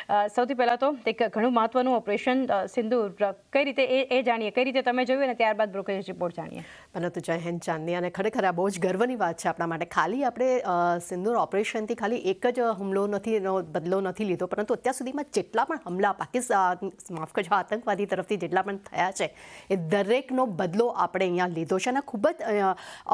સૌથી પહેલાં તો એક ઘણું મહત્વનું ઓપરેશન સિંદૂર કઈ રીતે એ જાણીએ, કઈ રીતે તમે જોયું અને ત્યારબાદ બ્રોકરેજ રિપોર્ટ જાણીએ. પહેલાં તો જય હિન્દ ચાંદની, અને ખરેખર આ બહુ જ ગર્વની વાત છે આપણા માટે. ખાલી આપણે સિંદૂર ઓપરેશનથી ખાલી એક જ બદલો નથી લીધો, પરંતુ અત્યાર સુધીમાં જેટલા પણ હમલા પાકિસ્તાન માફ કરજો આતંકવાદી તરફથી જેટલા પણ થયા છે એ દરેકનો બદલો આપણે અહીંયા લીધો છે. અને ખૂબ જ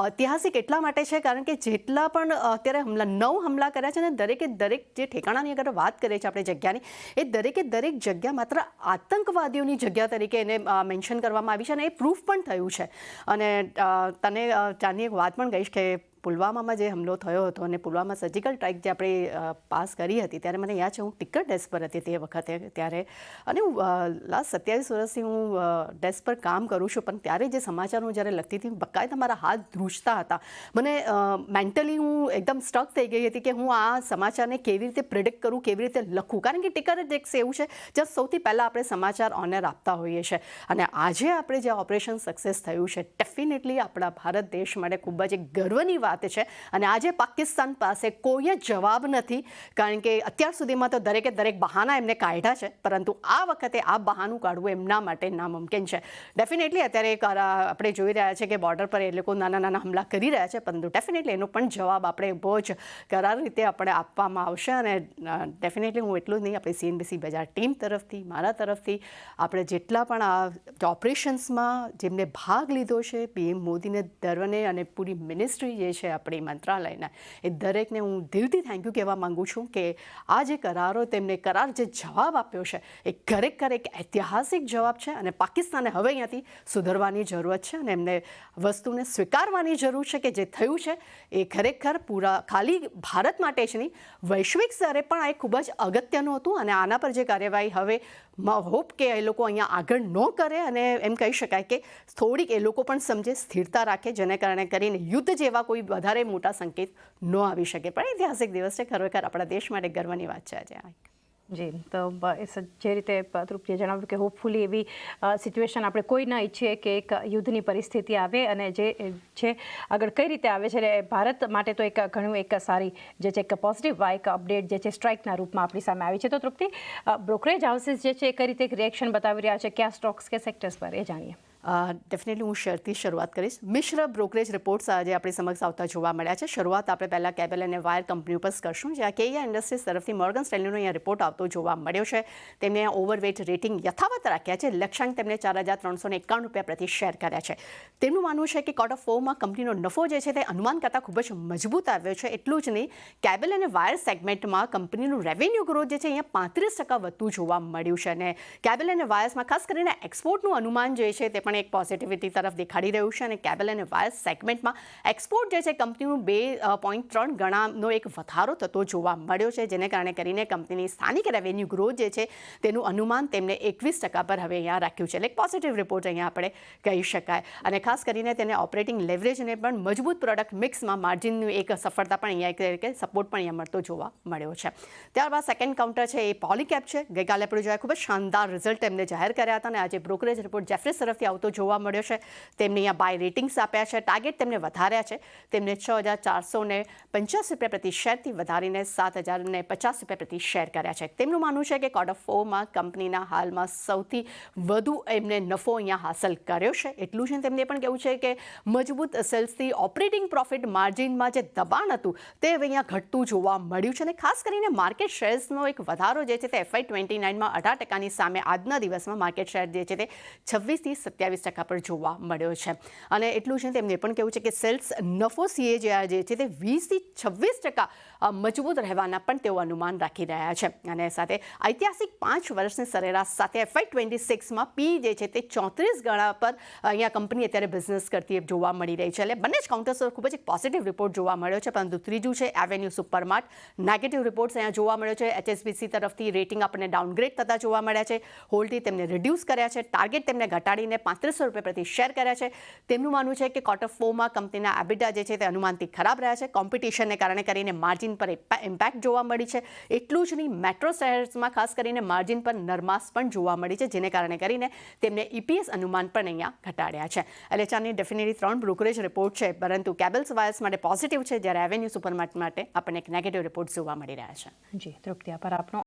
ઐતિહાસિક એટલા માટે છે કારણ કે જેટલા પણ અત્યારે 9 હમલા કર્યા છે ને દરેકે દરેક જે ઠેકાણાની અગર વાત કરીએ છીએ આપણે જગ્યાની, એ દરેકે દરેક જગ્યા માત્ર આતંકવાદીઓની જગ્યા તરીકે એને મેન્શન કરવામાં આવી છે અને એ પ્રૂફ પણ થયું છે. અને તને ચાંદની એક વાત પણ કહીશ કે પુલવામામાં જે હુમલો થયો હતો અને પુલવામા સર્જિકલ સ્ટ્રાઇક જે આપણે પાસ કરી હતી ત્યારે મને યાદ છે હું ટિકટ ડેસ્ક પર હતી તે વખતે ત્યારે, અને હું લાસ્ટ 27 વર્ષથી હું ડેસ્ક પર કામ કરું છું, પણ ત્યારે જે સમાચાર હું જ્યારે લખતી હતી બકાયદા મારા હાથ ધ્રુજતા હતા. મને મેન્ટલી હું એકદમ સ્ટક થઈ ગઈ હતી કે હું આ સમાચારને કેવી રીતે પ્રિડિક્ટ કરું, કેવી રીતે લખું, કારણ કે ટિકટ ડેસ્ક એવું છે જ્યાં સૌથી પહેલાં આપણે સમાચાર ઓનર આપતા હોઈએ છીએ. અને આજે આપણે જે ઓપરેશન સક્સેસ થયું છે ડેફિનેટલી આપણા ભારત દેશ માટે ખૂબ જ એક ગર્વની વાત છે. અને આજે પાકિસ્તાન પાસે કોઈ જ જવાબ નથી, કારણ કે અત્યાર સુધીમાં તો દરેકે દરેક બહાના એમને કાઢ્યા છે, પરંતુ આ વખતે આ બહાનું કાઢવું એમના માટે નામુમકિન છે. ડેફિનેટલી અત્યારે આપણે જોઈ રહ્યા છે કે બોર્ડર પર એ લોકો નાના નાના હમલા કરી રહ્યા છે, પરંતુ ડેફિનેટલી એનો પણ જવાબ આપણે બહુ જ કરાર રીતે આપણે આપવામાં આવશે. અને ડેફિનેટલી હું એટલું જ નહીં, આપણી CNBC બજાર ટીમ તરફથી, મારા તરફથી આપણે જેટલા પણ આ ઓપરેશન્સમાં જેમને ભાગ લીધો છે, PM મોદીને દરવને અને પૂરી મિનિસ્ટ્રી જે છે આપણી મંત્રાલયના, એ દરેકને હું દિલથી થેન્ક યુ કહેવા માગું છું કે આ જે કરારો તેમને જે જવાબ આપ્યો છે એ ખરેખર એક ઐતિહાસિક જવાબ છે. અને પાકિસ્તાને હવે અહીંયાથી સુધરવાની જરૂરત છે અને એમને વસ્તુને સ્વીકારવાની જરૂર છે કે જે થયું છે એ ખરેખર પૂરા ખાલી ભારત માટે જ નહીં, વૈશ્વિક સ્તરે પણ આ એક ખૂબ જ અગત્યનું હતું. અને આના પર જે કાર્યવાહી હવે હોપ કે એ લોકો અહીંયા આગળ ન કરે અને એમ કહી શકાય કે થોડીક એ લોકો પણ સમજે, સ્થિરતા રાખે, જેને કારણે કરીને યુદ્ધ જેવા કોઈ વધારે મોટા સંકેત ન આવી શકે. પણ ઐતિહાસિક દિવસ છે, ખરેખર આપણા દેશ માટે ગર્વની વાત છે આજે. જી, તો જે રીતે તૃપ્તિએ જણાવ્યું કે હોપફુલી એવી સિચ્યુએશન આપણે કોઈ ન ઈચ્છીએ કે એક યુદ્ધની પરિસ્થિતિ આવે, અને જે છે આગળ કઈ રીતે આવે છે ભારત માટે તો એક ઘણું એક સારી જે છે એક પોઝિટિવ એક અપડેટ જે છે સ્ટ્રાઇકના રૂપમાં આપણી સામે આવી છે. તો તૃપ્તિ, બ્રોકરેજ હાઉસીસ જે છે કઈ રીતે રિએક્શન બતાવી રહ્યા છે, કયા સ્ટોક્સ કે સેક્ટર્સ પર, એ જાણીએ. ડેફિનેટલી હું શેરથી શરૂઆત કરીશ. મિશ્ર બ્રોકરેજ રિપોર્ટ્સ આજે આપણી સમક્ષ આવતા જોવા મળ્યા છે. શરૂઆત આપણે પહેલાં કેબલ અને વાયર કંપની ઉપર કરશું, જ્યાં KEI ઇન્ડસ્ટ્રીઝ તરફથી મોર્ગન સ્ટેનલીનો અહીંયા રિપોર્ટ આવતો જોવા મળ્યો છે. તેમને ઓવરવેટ રેટિંગ યથાવત રાખ્યા છે. લક્ષ્યાંક તેમને 4,391 રૂપિયા પ્રતિ શેર કર્યા છે. તેમનું માનવું છે કે Q4માં કંપનીનો નફો જે છે તે અનુમાન કરતાં ખૂબ જ મજબૂત આવ્યો છે. એટલું જ નહીં, કેબલ અને વાયર સેગમેન્ટમાં કંપનીનું રેવન્યુ ગ્રોથ જે છે અહીંયા 35% વધતું જોવા મળ્યું છે. અને કેબલ અને વાયર્સમાં ખાસ કરીને એક્સપોર્ટનું અનુમાન જે છે તે પણ એક પોઝિટિવિટી તરફ દેખાડી રહ્યું છે. અને કેબલ અને વાયર સેગમેન્ટમાં એક્સપોર્ટ જે છે કંપનીનું 2.3 ગણાનો એક વધારો થતો જોવા મળ્યો છે, જેને કારણે કરીને કંપનીની સ્થાનિક રેવન્યુ ગ્રોથ જે છે તેનું અનુમાન તેમને 21% પર હવે અહીંયા રાખ્યું છે. એટલે એક પોઝિટિવ રિપોર્ટ અહીંયા આપણે કહી શકાય. અને ખાસ કરીને તેને ઓપરેટિંગ લેવરેજને પણ મજબૂત પ્રોડક્ટ મિક્સમાં માર્જિનનું એક સફળતા પણ અહીંયા એક સપોર્ટ પણ અહીંયા મળતો જોવા મળ્યો છે. ત્યારબાદ સેકન્ડ કાઉન્ટર છે એ પોલીકેબ છે. ગઈકાલે આપણે જોયા ખૂબ જ શાનદાર રિઝલ્ટ એમને જાહેર કર્યા હતા અને આજે બ્રોકરેજ રિપોર્ટ જેફરીઝ તરફથી આવતો જોવા મળ્યો છે. તેમને અહીંયા બાય રેટિંગ્સ આપ્યા છે, ટાર્ગેટ તેમને વધાર્યા છે. તેમને 6,450 રૂપિયા પ્રતિ શેરથી વધારીને 7,050 રૂપિયા પ્રતિ શેર કર્યા છે. તેમનું માનવું છે કે Q4માં કંપનીના હાલમાં સૌથી વધુ એમને નફો અહીંયા હાંસલ કર્યો છે. એટલું જ તેમને પણ કહેવું છે કે મજબૂત સેલ્સથી ઓપરેટિંગ પ્રોફિટ માર્જિનમાં જે દબાણ હતું તે હવે અહીંયા ઘટતું જોવા મળ્યું છે. અને ખાસ કરીને માર્કેટ શેર્સનો એક વધારો જે છે તે FY29માં 18%ની સામે આજના દિવસમાં માર્કેટ શેર જે છે તે 26% થી 27% પર જોવા મળ્યો છે. અને એટલું જ તેમને પણ કહેવું છે કે સેલ્સ નફો CAGR જે છે તે 20% થી 26% મજબૂત રહેવાના પણ તેઓ અનુમાન રાખી રહ્યા છે. અને સાથે ઐતિહાસિક 5 વર્ષની સરેરાશ સાથે FY26માં P જે છે તે 34 ગણા પર અહીંયા કંપની અત્યારે બિઝનેસ કરતી જોવા મળી રહી છે. એટલે બંને જ કાઉન્ટર્સ પર ખૂબ જ એક પોઝિટિવ રિપોર્ટ જોવા મળ્યો છે. પરંતુ ત્રીજું છે એવેન્યુ સુપરમાર્ટ, નેગેટિવ રિપોર્ટ્સ અહીંયા જોવા મળ્યો છે. HSBC તરફથી રેટિંગ આપણને ડાઉનગ્રેડ થતા જોવા મળ્યા છે. હોલ્ડથી તેમને રિડ્યુસ કર્યા છે. ટાર્ગેટ તેમને ઘટાડીને 3500 રૂપિયા પ્રતિ શેર કર્યા છે. તેમનું માનવું છે કે Q4માં કંપનીના એબિટા જે છે તે અનુમાનથી ખરાબ રહ્યા છે. કોમ્પિટિશનને કારણે કરીને માર્જિન પર ઇમ્પેક્ટ જોવા મળી છે. એટલું જ નહીં, મેટ્રો શહેરમાં ખાસ કરીને માર્જિન પર નરમાશ પણ જોવા મળી છે, જેને કારણે કરીને તેમને EPS અનુમાન પણ અહીંયા ઘટાડ્યા છે. એટલે ચાની ડેફિનેટલી 3 બ્રોકરેજ રિપોર્ટ છે, પરંતુ કેબલ્સ વાયર્સ માટે પોઝિટિવ છે, જ્યારે એવેન્યુ સુપરમાર્ટ માટે આપણને એક નેગેટિવ રિપોર્ટ જોવા મળી રહ્યા છે. જી, તૃપ્તિ, આભાર આપનો.